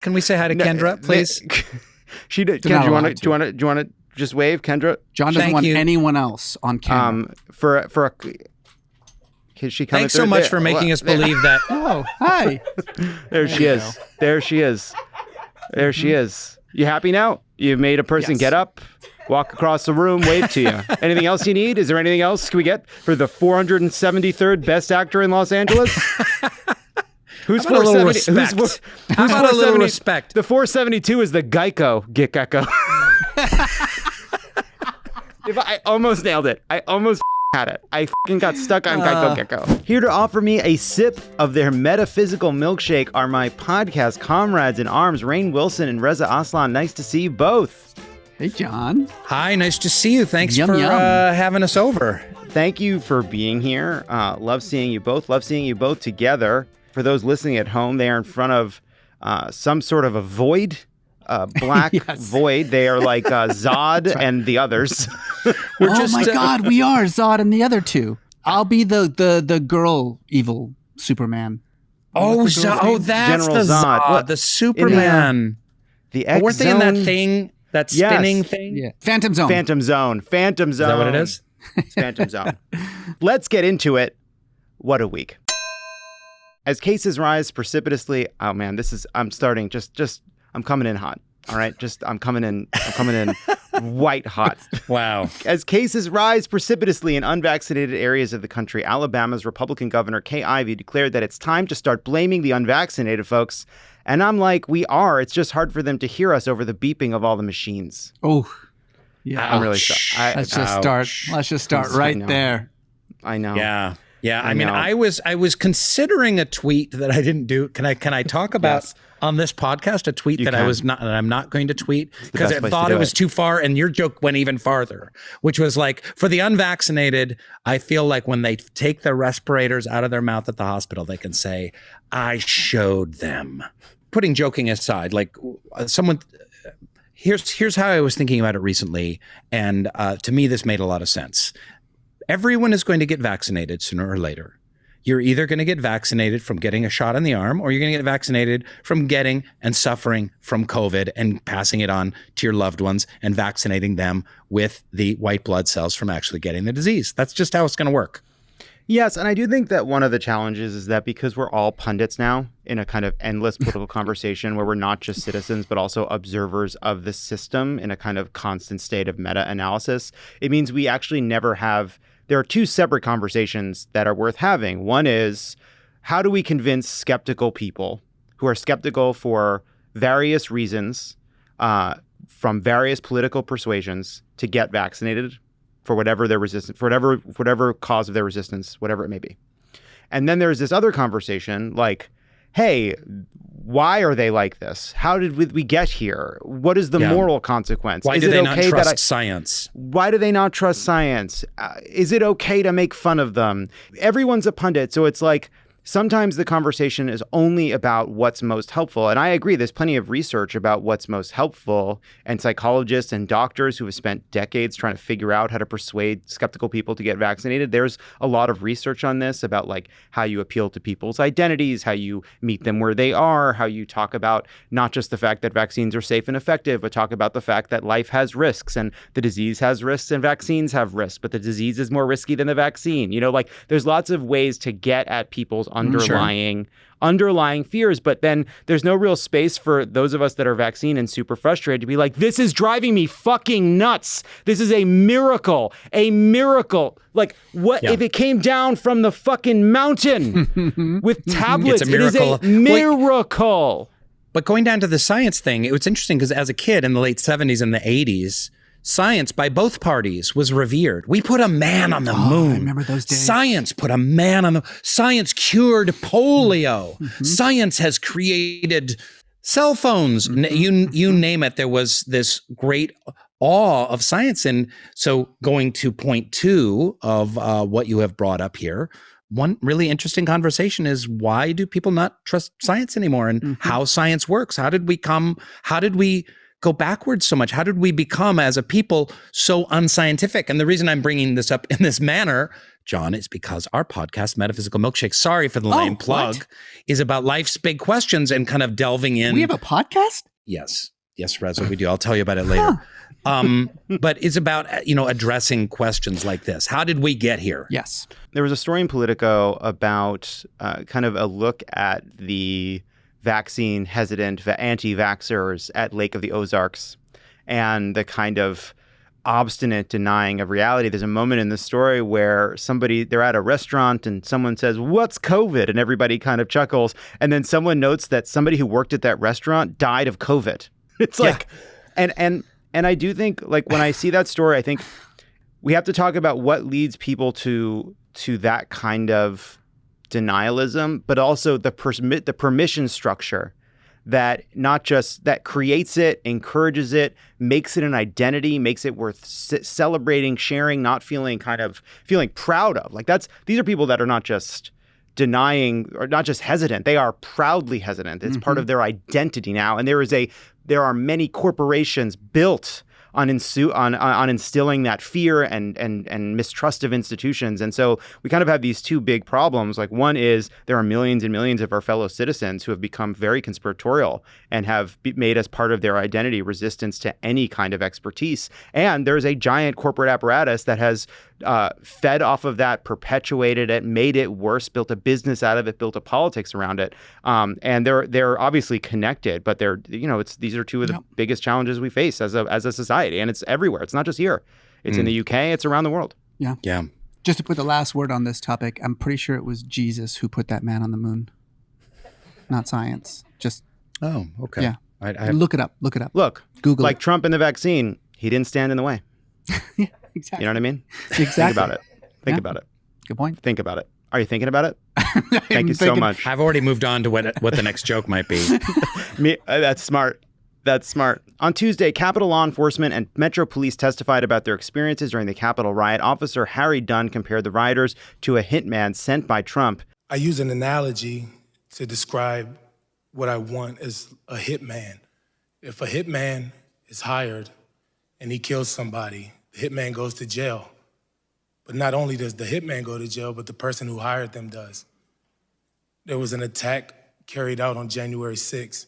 Can we say hi to Kendra, please? She did. Ken, do you want to just wave, Kendra? John doesn't want anyone else on camera. Is she coming Thanks so much for making us believe that. Oh, hi. There she is. There she is. There she is. You happy now? You've made a person get up, walk across the room, wave to you. Anything else you need? Is there anything else can we get for the 473rd best actor in Los Angeles? Who's 470? How about a little respect? The 472 is the Geico Gecko. I almost nailed it. I almost had it. I got stuck on Geico Gecko. Here to offer me a sip of their metaphysical milkshake are my podcast comrades in arms, Rainn Wilson and Reza Aslan. Nice to see you both. Hey, John. Hi, nice to see you. Thanks for having us over. Thank you for being here. Love seeing you both. Love seeing you both together. For those listening at home, they are in front of some sort of a void. Black void. They are like Zod and the others. My God, we are Zod and the other two. I'll be the girl evil Superman. That's General the Zod, the Superman. Weren't they in that thing, that spinning thing? Yeah. Phantom Zone. Is that what it is? It's Phantom Zone. Let's get into it. What a week. As cases rise precipitously, oh man, I'm coming in hot. All right. I'm coming in white hot. Wow. As cases rise precipitously in unvaccinated areas of the country, Alabama's Republican Governor Kay Ivey declared that it's time to start blaming the unvaccinated folks. And I'm like, we are. It's just hard for them to hear us over the beeping of all the machines. Oh, yeah. I'm really sorry. Let's just start right there. I know. Yeah. I mean, I was considering a tweet that I didn't do. Can I talk about on this podcast a tweet that I'm not going to tweet because I thought it was too far, and your joke went even farther, which was like, for the unvaccinated, I feel like when they take their respirators out of their mouth at the hospital, they can say, "I showed them." Putting joking aside, like someone. Here's how I was thinking about it recently, and to me, this made a lot of sense. Everyone is going to get vaccinated sooner or later. You're either going to get vaccinated from getting a shot in the arm, or you're going to get vaccinated from getting and suffering from COVID and passing it on to your loved ones and vaccinating them with the white blood cells from actually getting the disease. That's just how it's going to work. Yes, and I do think that one of the challenges is that because we're all pundits now in a kind of endless political conversation where we're not just citizens, but also observers of the system in a kind of constant state of meta-analysis, it means we actually never have... There are two separate conversations that are worth having. One is, how do we convince skeptical people who are skeptical for various reasons, from various political persuasions, to get vaccinated for whatever their resistance, for whatever cause of their resistance, whatever it may be. And then there's this other conversation like, hey, why are they like this? How did we get here? What is the moral consequence? Why do they not trust science? Why do they not trust science? Is it okay to make fun of them? Everyone's a pundit, so it's like sometimes the conversation is only about what's most helpful. And I agree, there's plenty of research about what's most helpful, and psychologists and doctors who have spent decades trying to figure out how to persuade skeptical people to get vaccinated. There's a lot of research on this about like how you appeal to people's identities, how you meet them where they are, how you talk about not just the fact that vaccines are safe and effective, but talk about the fact that life has risks and the disease has risks and vaccines have risks, but the disease is more risky than the vaccine. You know, like there's lots of ways to get at people's underlying fears, but then there's no real space for those of us that are vaccine and super frustrated to be like, this is driving me fucking nuts. This is a miracle. Like, what if it came down from the fucking mountain with tablets? It's a miracle. It is a miracle. But going down to the science thing, it was interesting because as a kid in the late 70s and the 80s, science by both parties was revered. We put a man on the moon. I remember those days. Science put a man on the... Science cured polio. Science has created cell phones. You name it. There was this great awe of science. And so going to point two of what you have brought up here, one really interesting conversation is, why do people not trust science anymore, and how science works? How did we go backwards so much? How did we become as a people so unscientific? And the reason I'm bringing this up in this manner, Jon, is because our podcast, Metaphysical Milkshake, sorry for the lame plug, is about life's big questions and kind of delving in. We have a podcast? Yes, Reza, we do. I'll tell you about it later. But it's about, addressing questions like this. How did we get here? Yes. There was a story in Politico about kind of a look at the vaccine hesitant anti-vaxxers at Lake of the Ozarks and the kind of obstinate denying of reality. There's a moment in the story where they're at a restaurant and someone says, "What's COVID?" And everybody kind of chuckles. And then someone notes that somebody who worked at that restaurant died of COVID. It's like, and I do think, like, when I see that story, I think we have to talk about what leads people to that kind of denialism, but also the permission structure that not just that creates it, encourages it, makes it an identity, makes it worth celebrating, sharing, not feeling proud of. Like these are people that are not just denying or not just hesitant, they are proudly hesitant. It's part of their identity now. And there are many corporations built on instilling that fear and mistrust of institutions. And so we kind of have these two big problems. Like, one is there are millions and millions of our fellow citizens who have become very conspiratorial and have made as part of their identity resistance to any kind of expertise. And there's a giant corporate apparatus that has fed off of that, perpetuated it, made it worse, built a business out of it, built a politics around it. And they're obviously connected, but these are two of the biggest challenges we face as a society, and it's everywhere. It's not just here. It's in the UK. It's around the world. Yeah. Yeah. Just to put the last word on this topic, I'm pretty sure it was Jesus who put that man on the moon, not science. Just okay. Yeah. I look it up. Look, Google it. Like Trump and the vaccine, he didn't stand in the way. Yeah, exactly. You know what I mean? Exactly. Think about it. Think about it. Good point. Think about it. Are you thinking about it? Thank you so much. I've already moved on to what the next joke might be. That's smart. That's smart. On Tuesday, Capitol law enforcement and Metro Police testified about their experiences during the Capitol riot. Officer Harry Dunn compared the rioters to a hitman sent by Trump. I use an analogy to describe what I want as a hitman. If a hitman is hired and he kills somebody, the hitman goes to jail. But not only does the hitman go to jail, but the person who hired them does. There was an attack carried out on January 6th,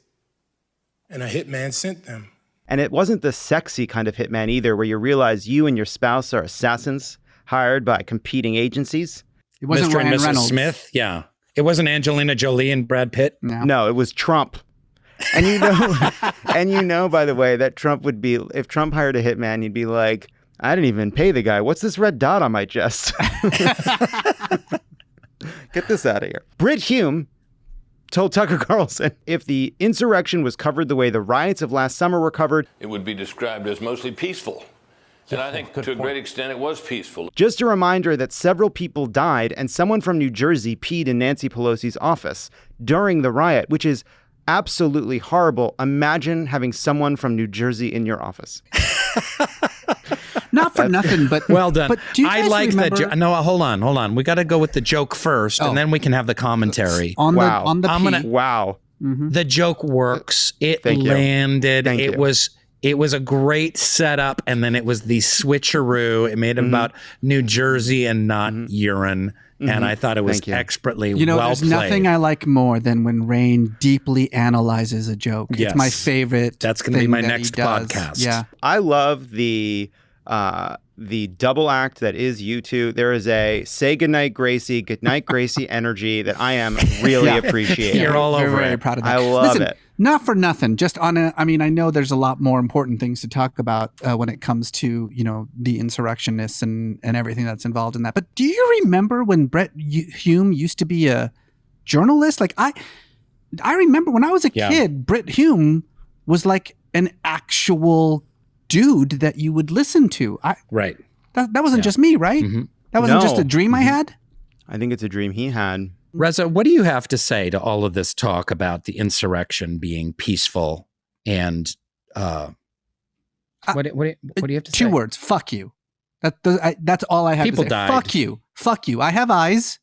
and a hitman sent them. And it wasn't the sexy kind of hitman either, where you realize you and your spouse are assassins hired by competing agencies. It wasn't Mr. and Ryan Mrs. Reynolds. Smith. Yeah. It wasn't Angelina Jolie and Brad Pitt. No, it was Trump. And by the way, that Trump would be, if Trump hired a hitman, he'd be like, "I didn't even pay the guy. What's this red dot on my chest?" Get this out of here. Britt Hume told Tucker Carlson if the insurrection was covered the way the riots of last summer were covered, it would be described as mostly peaceful. And I think to a great extent it was peaceful. Just a reminder that several people died and someone from New Jersey peed in Nancy Pelosi's office during the riot, which is absolutely horrible. Imagine having someone from New Jersey in your office. Not for nothing, but well done. But do you guys I like remember... that. No, hold on. We got to go with the joke first, and then we can have the commentary. On Wow. the Wow. The joke works. It landed. It was a great setup, and then it was the switcheroo. It made it about New Jersey and not urine. And I thought it was expertly well played. There's nothing I like more than when Rainn deeply analyzes a joke. Yes. It's my favorite. That's going to be my next podcast. Yeah. I love the double act that is you two. There is a say goodnight, Gracie, goodnight, Gracie energy that I am really appreciating. You're all over Very, very it. proud of that. I love it. Not for nothing. Just on I know there's a lot more important things to talk about when it comes to, the insurrectionists and everything that's involved in that. But do you remember when Britt Hume used to be a journalist? Like I remember when I was a kid, Britt Hume was like an actual dude that you would listen to. Right. That wasn't just me, right? Mm-hmm. That wasn't just a dream I had? I think it's a dream he had. Reza, what do you have to say to all of this talk about the insurrection being peaceful and what do you have to say? 2 words. Fuck you. That's all I have People to say. died. Fuck you. Fuck you. I have eyes.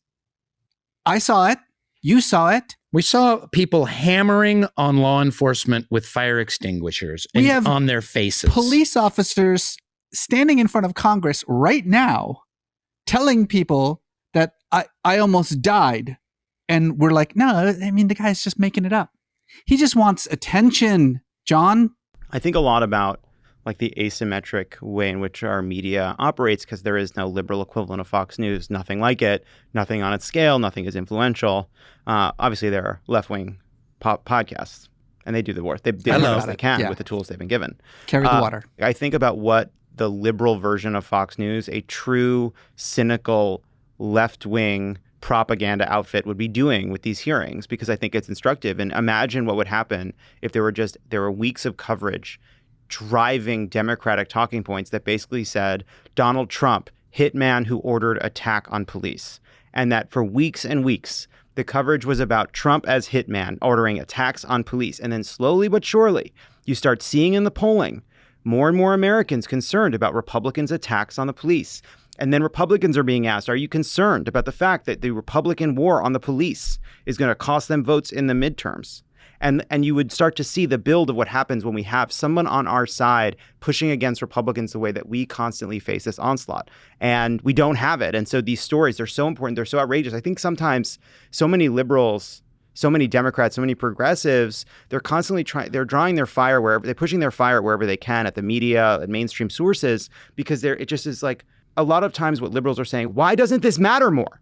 I saw it. You saw it. We saw people hammering on law enforcement with fire extinguishers on their faces. Police officers standing in front of Congress right now telling people that I almost died. And we're like, no, I mean, the guy's just making it up. He just wants attention, Jon. I think a lot about like the asymmetric way in which our media operates, because there is no liberal equivalent of Fox News, nothing like it, nothing on its scale, nothing is influential. Obviously, there are left-wing podcasts, and they do the work. They do the best they can with the tools they've been given. Carry the water. I think about what the liberal version of Fox News, a true, cynical, left-wing propaganda outfit would be doing with these hearings, because I think it's instructive. And imagine what would happen if there were weeks of coverage driving Democratic talking points that basically said Donald Trump, hitman who ordered attack on police. And that for weeks and weeks, the coverage was about Trump as hitman ordering attacks on police. And then slowly but surely, you start seeing in the polling more and more Americans concerned about Republicans' attacks on the police. And then Republicans are being asked, are you concerned about the fact that the Republican war on the police is going to cost them votes in the midterms? And you would start to see the build of what happens when we have someone on our side pushing against Republicans the way that we constantly face this onslaught. And we don't have it. And so these stories, they're so important. They're so outrageous. I think sometimes so many liberals, so many Democrats, so many progressives, they're constantly they're drawing their fire they're pushing their fire wherever they can at the media, at mainstream sources, because it just is like a lot of times what liberals are saying, why doesn't this matter more?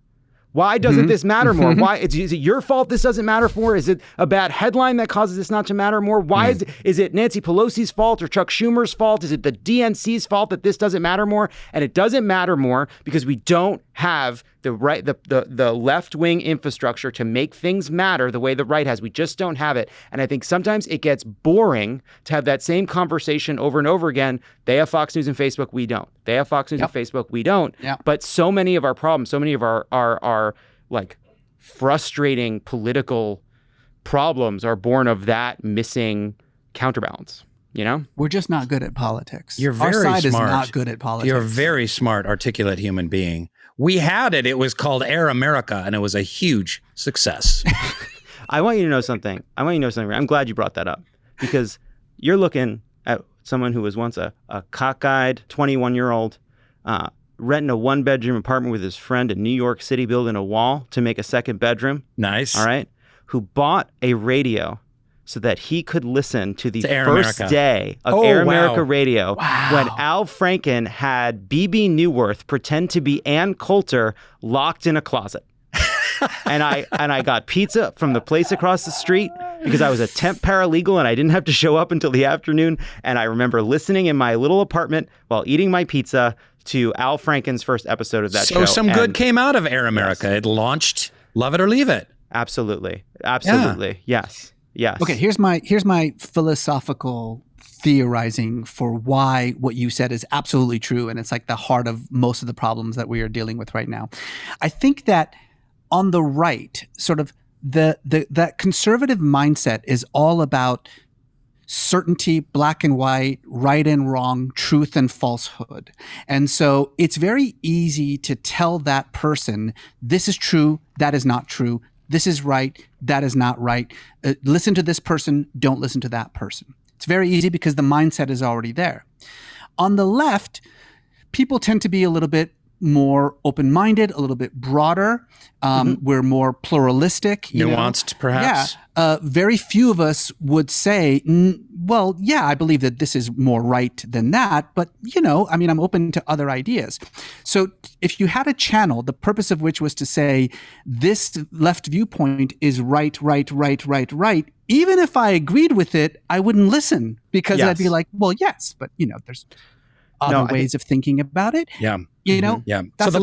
Why doesn't this matter more? Why is it your fault this doesn't matter more? Is it a bad headline that causes this not to matter more? Why is it Nancy Pelosi's fault or Chuck Schumer's fault? Is it the DNC's fault that this doesn't matter more? And it doesn't matter more because we don't have the left-wing infrastructure to make things matter the way the right has. We just don't have it. And I think sometimes it gets boring to have that same conversation over and over again. They have Fox News and Facebook, we don't. They have Fox News and Facebook, we don't. But so many of our problems, so many of our like frustrating political problems are born of that missing counterbalance. You know, we're just not good at politics. You're very smart. Our side is smart. not good at politics. You're a very smart, articulate human being. We had it. It was called Air America, and it was a huge success. I want you to know something. I'm glad you brought that up, because you're looking at someone who was once a cockeyed 21-year-old, renting a one-bedroom apartment with his friend in New York City, building a wall to make a second bedroom. Nice. All right. Who bought a radio so that he could listen to the first day of Air America Radio when Al Franken had B.B. Newworth pretend to be Ann Coulter locked in a closet. and I got pizza from the place across the street because I was a temp paralegal and I didn't have to show up until the afternoon. And I remember listening in my little apartment while eating my pizza to Al Franken's first episode of that show. So some good came out of Air America. Yes. It launched Love It or Leave It. Absolutely. Yes. Yes. Okay, here's my philosophical theorizing for why what you said is absolutely true, and it's like the heart of most of the problems that we are dealing with right now. I think that on the right, sort of that conservative mindset is all about certainty, black and white, right and wrong, truth and falsehood. And so it's very easy to tell that person, this is true, that is not true. This is right, that is not right. Listen to this person, don't listen to that person. It's very easy because the mindset is already there. On the left, people tend to be a little bit more open-minded, a little bit broader. We're more pluralistic. Nuanced, perhaps? Yeah. Very few of us would say, well, yeah, I believe that this is more right than that, but, I'm open to other ideas. So if you had a channel, the purpose of which was to say, this left viewpoint is right, even if I agreed with it, I wouldn't listen because I'd be like, well, yes, but, there's other ways of thinking about it. Yeah. Yeah. So the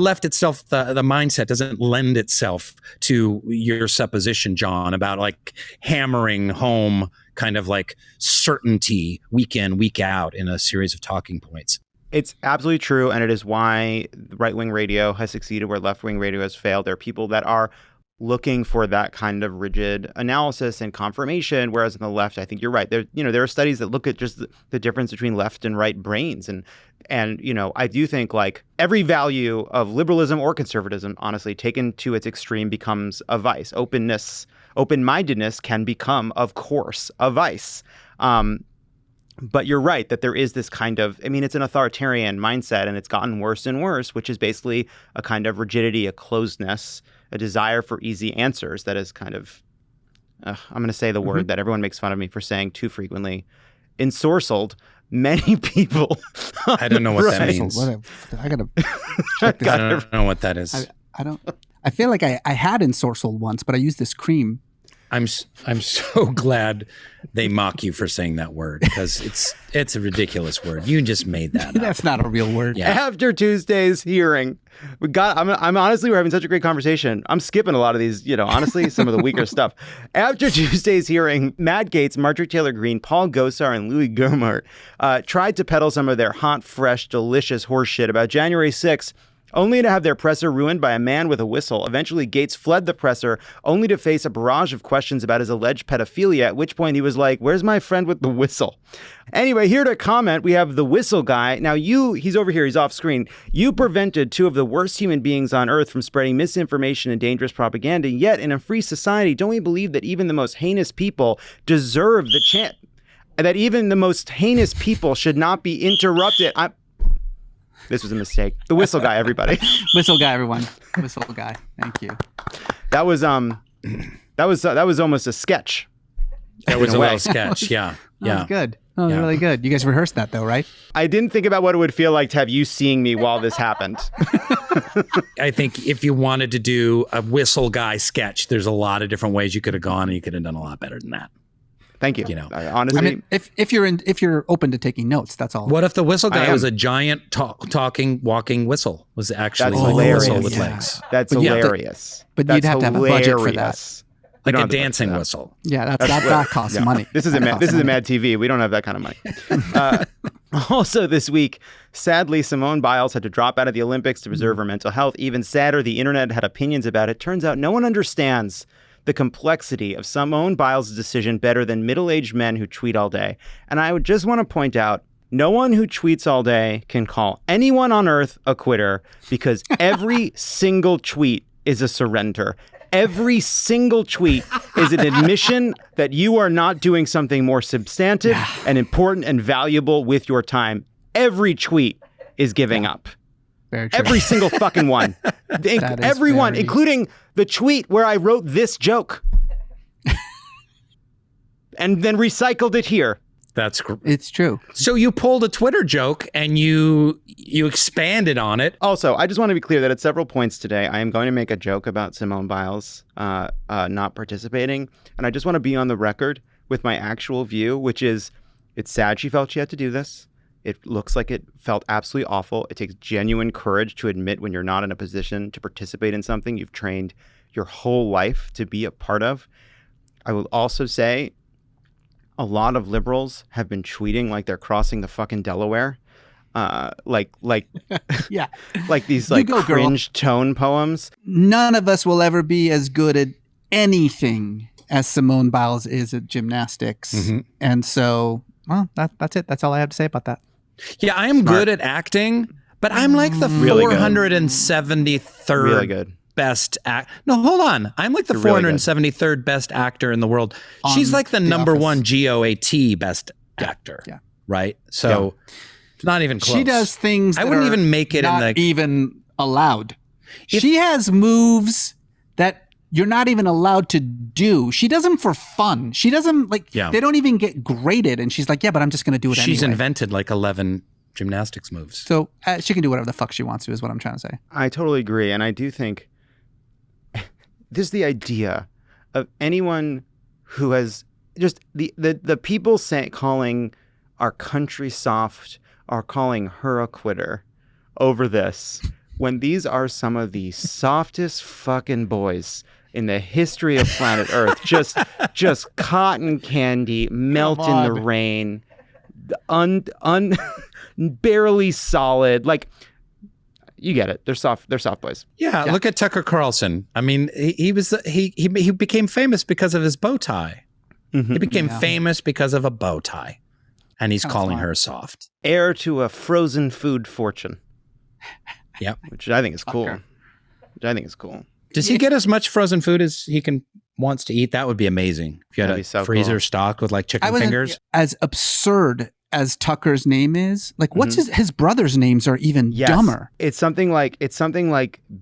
left itself, the mindset doesn't lend itself to your supposition, Jon, about like hammering home kind of like certainty week in, week out in a series of talking points. It's absolutely true. And it is why right-wing radio has succeeded where left-wing radio has failed. There are people that are looking for that kind of rigid analysis and confirmation, whereas on the left, I think you're right. There are studies that look at just the difference between left and right brains, and I do think like every value of liberalism or conservatism, honestly, taken to its extreme becomes a vice. Open-mindedness can become, of course, a vice. But you're right that there is this kind of, it's an authoritarian mindset, and it's gotten worse and worse, which is basically a kind of rigidity, a closeness, a desire for easy answers that is kind of, I'm going to say the word that everyone makes fun of me for saying too frequently, ensorcelled many people. I don't know what that means. I got to check this I don't know what that is. I feel like I had ensorcelled once, but I used this cream. I'm so glad they mock you for saying that word, because it's a ridiculous word. You just made that up. That's not a real word. Yeah. After Tuesday's hearing, I'm honestly, we're having such a great conversation. I'm skipping a lot of these, honestly, some of the weaker stuff. After Tuesday's hearing, Matt Gaetz, Marjorie Taylor Greene, Paul Gosar, and Louis Gohmert tried to peddle some of their hot, fresh, delicious horse shit about January 6th, only to have their presser ruined by a man with a whistle. Eventually, Gaetz fled the presser, only to face a barrage of questions about his alleged pedophilia, at which point he was like, where's my friend with the whistle? Anyway, here to comment, we have the whistle guy. Now, he's over here, he's off screen. You prevented two of the worst human beings on earth from spreading misinformation and dangerous propaganda. Yet, in a free society, don't we believe that even the most heinous people deserve the chance? That even the most heinous people should not be interrupted? This was a mistake. The whistle guy, everybody. Whistle guy, everyone. Whistle guy. Thank you. That was almost a sketch. That was a little sketch. Yeah. That was good. Oh, yeah. Really good. You guys rehearsed that though, right? I didn't think about what it would feel like to have you seeing me while this happened. I think if you wanted to do a whistle guy sketch, there's a lot of different ways you could have gone, and you could have done a lot better than that. Thank you. Honestly, if you're open to taking notes, that's all. What if the whistle guy was a giant talking, walking whistle? Was actually like a whistle with legs? That's hilarious. But you'd have to have a budget for that. Like a dancing whistle. Yeah, that costs money. This is a Mad TV. We don't have that kind of money. Also this week, sadly, Simone Biles had to drop out of the Olympics to preserve her mental health. Even sadder, the internet had opinions about it. Turns out no one understands the complexity of Simone Biles' decision better than middle-aged men who tweet all day. And I would just want to point out, no one who tweets all day can call anyone on earth a quitter, because every single tweet is a surrender. Every single tweet is an admission that you are not doing something more substantive and important and valuable with your time. Every tweet is giving up. Very true. Every single fucking one. Everyone, including the tweet where I wrote this joke and then recycled it here. It's true. So you pulled a Twitter joke and you expanded on it. Also, I just want to be clear that at several points today, I am going to make a joke about Simone Biles not participating. And I just want to be on the record with my actual view, which is it's sad she felt she had to do this. It looks like it felt absolutely awful. It takes genuine courage to admit when you're not in a position to participate in something you've trained your whole life to be a part of. I will also say a lot of liberals have been tweeting like they're crossing the fucking Delaware. Like these cringe tone poems. None of us will ever be as good at anything as Simone Biles is at gymnastics. Mm-hmm. And so, well, that's it. That's all I have to say about that. Yeah, I am good at acting, but I'm like the 473rd really good. Best act. No, hold on. I'm like the 473rd best actor in the world. She's like the number one GOAT best actor. Yeah. Right? So it's not even close. She does things I wouldn't even make it not even allowed. She has moves that you're not even allowed to do. She does them for fun. She doesn't they don't even get graded. And she's like, yeah, but I'm just going to do it anyway. She's invented like 11 gymnastics moves. So she can do whatever the fuck she wants to is what I'm trying to say. I totally agree. And I do think this is the idea of anyone who has just the people calling our country soft are calling her a quitter over this, when these are some of the softest fucking boys in the history of planet Earth. Just cotton candy, melt in the rain, barely solid. Like, you get it. They're soft boys. Yeah, look at Tucker Carlson. I mean, he became famous because of his bow tie. Mm-hmm. He became famous because of a bow tie. And he's calling her soft. Heir to a frozen food fortune. Yep. Which I think is cool. Does he get as much frozen food as he wants to eat? That would be amazing. If you had a freezer stocked with like chicken fingers. As absurd as Tucker's name is, like what's his brother's names are even dumber. It's something like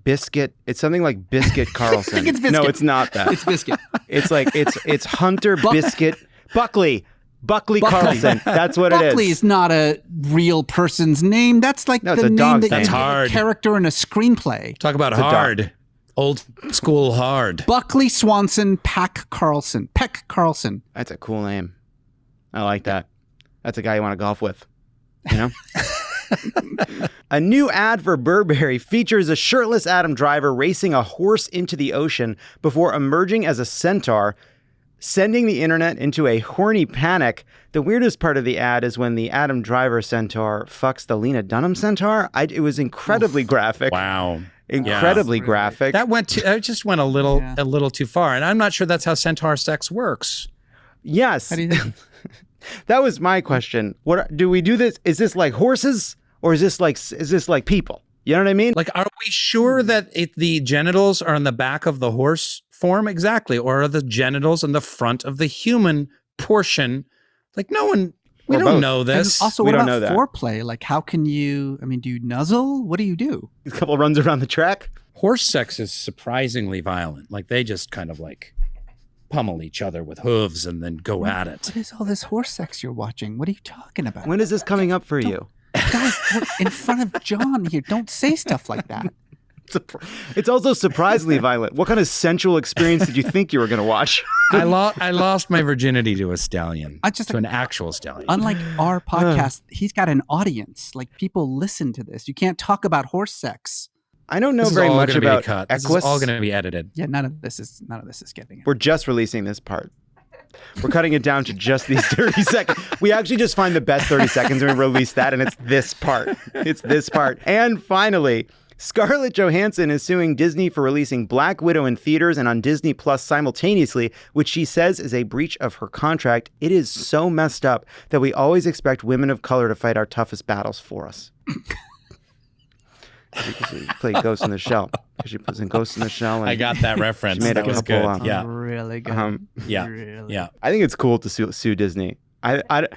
Biscuit. It's something like Biscuit Carlson. I think it's Biscuit. No, it's not that. It's Biscuit. It's like it's Hunter Biscuit Buckley Carlson. That's what it is. Buckley is not a real person's name. That's like the name that That's you hard. A character in a screenplay. Talk about hard. Old school hard. Buckley Swanson Peck Carlson. That's a cool name. I like that. That's a guy you want to golf with. You know? A new ad for Burberry features a shirtless Adam Driver racing a horse into the ocean before emerging as a centaur, sending the internet into a horny panic. The weirdest part of the ad is when the Adam Driver centaur fucks the Lena Dunham centaur. It was incredibly graphic. Wow. Incredibly graphic. That just went a little too far. And I'm not sure that's how centaur sex works. Yes. How do you think? That was my question. What do we do this? Is this like horses or is this like people? You know what I mean? Like, are we sure that the genitals are in the back of the horse form exactly? Or are the genitals in the front of the human portion? Like we don't know this. And also, what about foreplay? Like, how can you, do you nuzzle? What do you do? A couple runs around the track? Horse sex is surprisingly violent. Like, they just kind of like pummel each other with hooves and then go at it. What is all this horse sex you're watching? What are you talking about? When is this coming up for you? Guys, we're in front of John here. Don't say stuff like that. It's also surprisingly violent. What kind of sensual experience did you think you were going to watch? I lost my virginity to a stallion, to an actual stallion. Unlike our podcast, he's got an audience. Like, people listen to this. You can't talk about horse sex. I don't know very much about Equus. This is all going to be edited. Yeah, none of this is getting it. We're just releasing this part. We're cutting it down to just these 30 seconds. We actually just find the best 30 seconds and we release that, and it's this part. And finally, Scarlett Johansson is suing Disney for releasing Black Widow in theaters and on Disney Plus simultaneously, which she says is a breach of her contract. It is so messed up that we always expect women of color to fight our toughest battles for us. She played Ghost in the Shell. She was in Ghost in the Shell. And I got that reference. She made that a was couple, good. Yeah. Really good. Yeah. I think it's cool to sue Disney. I'm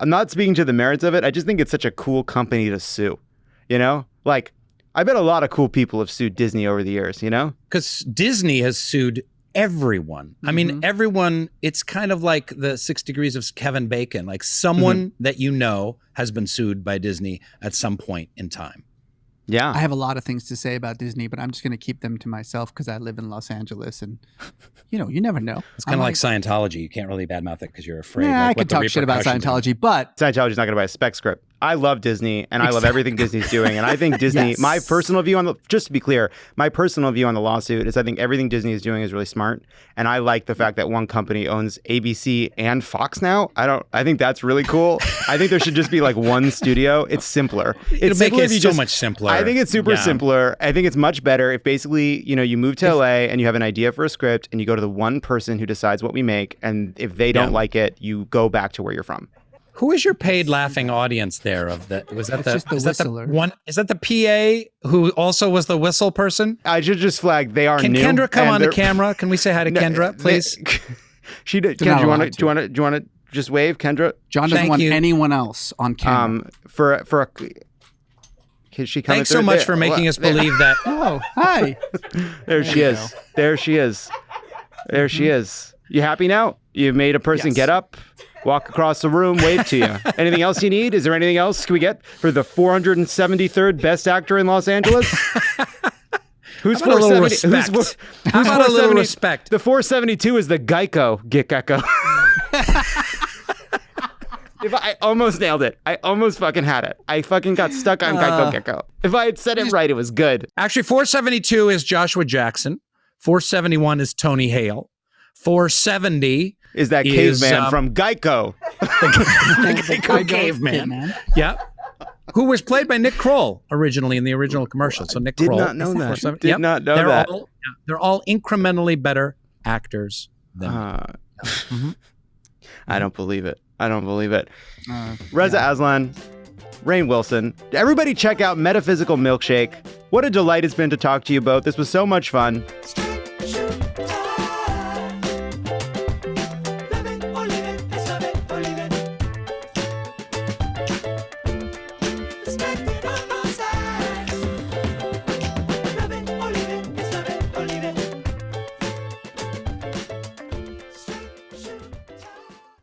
not speaking to the merits of it. I just think it's such a cool company to sue. You know? Like, I bet a lot of cool people have sued Disney over the years, you know? Because Disney has sued everyone. I mean, everyone, it's kind of like the 6 Degrees of Kevin Bacon. Like, someone that you know has been sued by Disney at some point in time. Yeah. I have a lot of things to say about Disney, but I'm just going to keep them to myself because I live in Los Angeles and, you never know. It's kind of like Scientology. You can't really badmouth it because you're afraid. Yeah, like, I could talk shit about Scientology, but Scientology's not going to buy a spec script. I love Disney and I love everything Disney's doing. And I think Disney, my personal view just to be clear, my personal view on the lawsuit is I think everything Disney is doing is really smart. And I like the fact that one company owns ABC and Fox now. I think that's really cool. I think there should just be like one studio. It's simpler. It'll make it so much simpler. I think it's super simpler. I think it's much better if basically, you move to LA and you have an idea for a script and you go to the one person who decides what we make. And if they don't like it, you go back to where you're from. Who is your paid laughing audience there? Is that the PA who also was the whistle person? I should just flag they are new. Can Kendra come on the camera? Can we say hi to Kendra, please? She did. Kendra, do you want to just wave, Kendra? John doesn't want anyone else on camera. Thanks so much for making us believe that. Oh, hi. There she is. There she is. There she is. You happy now? You've made a person get up, walk across the room, wave to you. Anything else you need? Is there anything else we get for the 473rd best actor in Los Angeles? Who's 470? How about a little respect? The 472 is the Geico Gecko. I almost nailed it. I almost fucking had it. I fucking got stuck on Geico Gecko. If I had said it right, it was good. Actually, 472 is Joshua Jackson. 471 is Tony Hale. 470 is that caveman from Geico. The Geico caveman. Yep. who was played by Nick Kroll originally in the original commercial. So Nick Kroll. Did not know that. Did not know that. They're all incrementally better actors than me. I don't believe it. Reza Aslan, Rainn Wilson. Everybody check out Metaphysical Milkshake. What a delight it's been to talk to you both. This was so much fun.